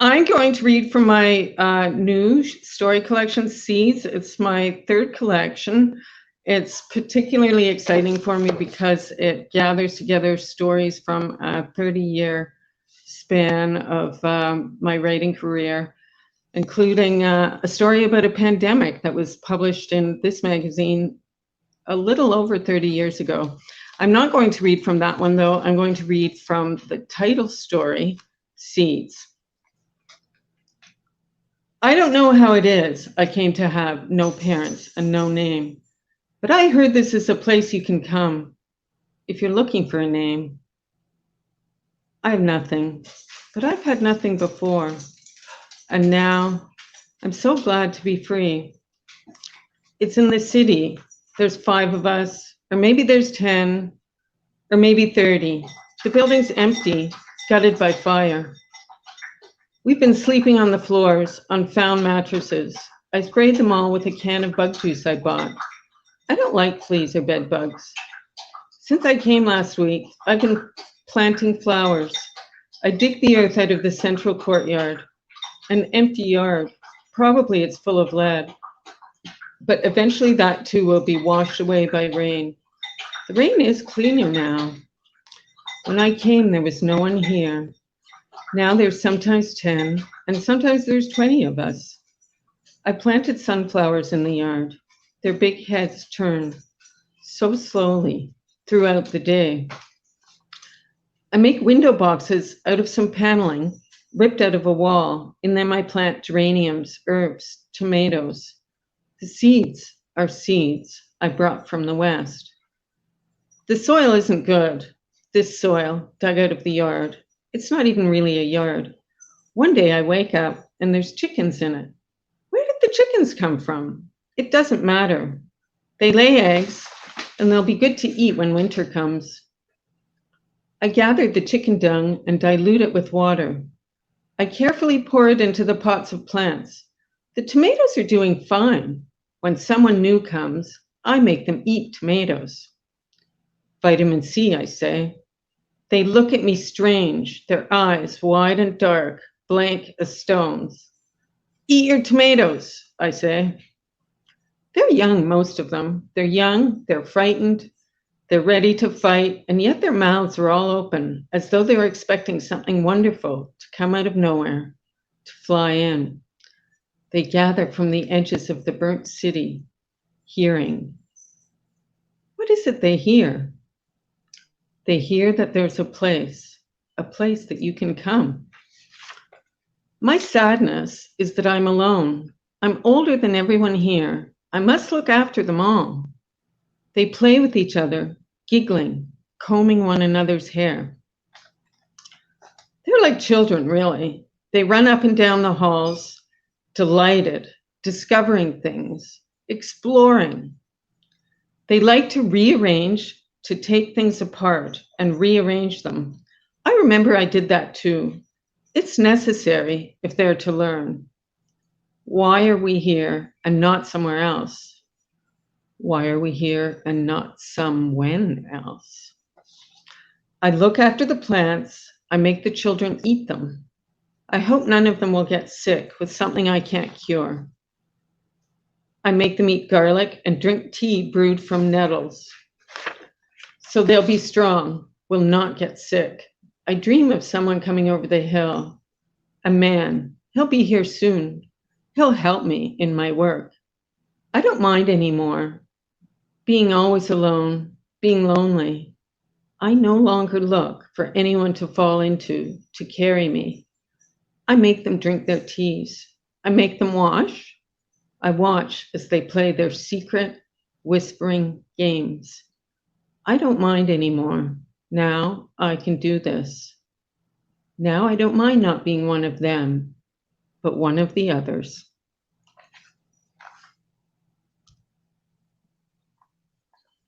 I'm going to read from my new story collection, Seeds. It's my third collection. It's particularly exciting for me because it gathers together stories from a 30-year span of my writing career, including a story about a pandemic that was published in this magazine a little over 30 years ago. I'm not going to read from that one, though. I'm going to read from the title story, Seeds. I don't know how it is I came to have no parents and no name, but I heard this is a place you can come if you're looking for a name. I have nothing, but I've had nothing before, and now I'm so glad to be free. It's in the city. There's 5 of us, or maybe there's 10, or maybe 30. The building's empty, gutted by fire. We've been sleeping on the floors, on found mattresses. I sprayed them all with a can of bug juice I bought. I don't like fleas or bed bugs. Since I came last week, I've been planting flowers. I dig the earth out of the central courtyard. An empty yard. Probably it's full of lead. But eventually that too will be washed away by rain. The rain is cleaner now. When I came, there was no one here. Now there's sometimes 10, and sometimes there's 20 of us. I planted sunflowers in the yard. Their big heads turn so slowly throughout the day. I make window boxes out of some paneling ripped out of a wall. In them I plant geraniums, herbs, tomatoes. The seeds are seeds I brought from the West. The soil isn't good. This soil, dug out of the yard. It's not even really a yard. One day I wake up and there's chickens in it. Where did the chickens come from? It doesn't matter. They lay eggs and they'll be good to eat when winter comes. I gather the chicken dung and dilute it with water. I carefully pour it into the pots of plants. The tomatoes are doing fine. When someone new comes, I make them eat tomatoes. Vitamin C, I say. They look at me strange, their eyes wide and dark, blank as stones. Eat your tomatoes, I say. They're young, most of them. They're young, they're frightened, they're ready to fight, and yet their mouths are all open, as though they were expecting something wonderful to come out of nowhere, to fly in. They gather from the edges of the burnt city, hearing. What is it they hear? They hear that there's a place that you can come. My sadness is that I'm alone. I'm older than everyone here. I must look after them all. They play with each other, giggling, combing one another's hair. They're like children, really. They run up and down the halls, delighted, discovering things, exploring. They like to rearrange, to take things apart and rearrange them. I remember I did that too. It's necessary if they're to learn. Why are we here and not somewhere else? Why are we here and not somewhen else? I look after the plants. I make the children eat them. I hope none of them will get sick with something I can't cure. I make them eat garlic and drink tea brewed from nettles. So they'll be strong, will not get sick. I dream of someone coming over the hill. A man, he'll be here soon. He'll help me in my work. I don't mind anymore. Being always alone, being lonely. I no longer look for anyone to fall into, to carry me. I make them drink their teas. I make them wash. I watch as they play their secret, whispering games. I don't mind anymore. Now I can do this. Now I don't mind not being one of them, but one of the others.